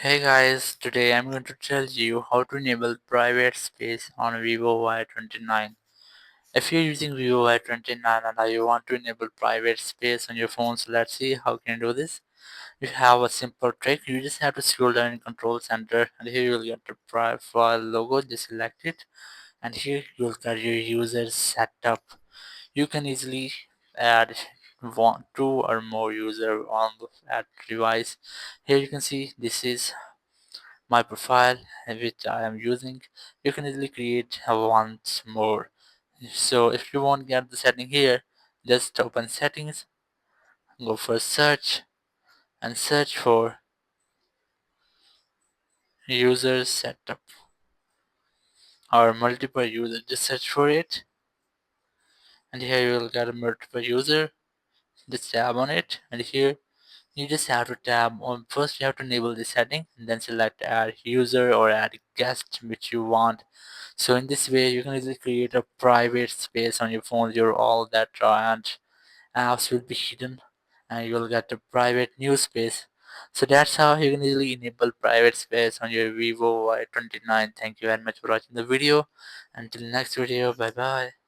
Hey guys, today I'm going to tell you how to enable private space on Vivo Y29. If you're using Vivo Y29 and you want to enable private space on your phone, so let's see how can you do this. You have a simple trick. You just have to scroll down in Control Center and here you'll get the profile logo. Just select it and here you'll get your user setup. You can easily add two or more user on that device. Here you can see this is my profile which I am using. You can easily create once more. So if you want to get the setting here, just open settings, go for search and search for user setup or multiple user. Just search for it and here you will get a multiple user. Just tap on it and here you just have to tap on first you have to enable the setting and then select add user or add guest which you want. So in this way you can easily create a private space on your phone. Your all that and apps will be hidden and you will get a private new space. So that's how you can easily enable private space on your Vivo Y29. Thank you very much for watching the video. Until next video, bye bye.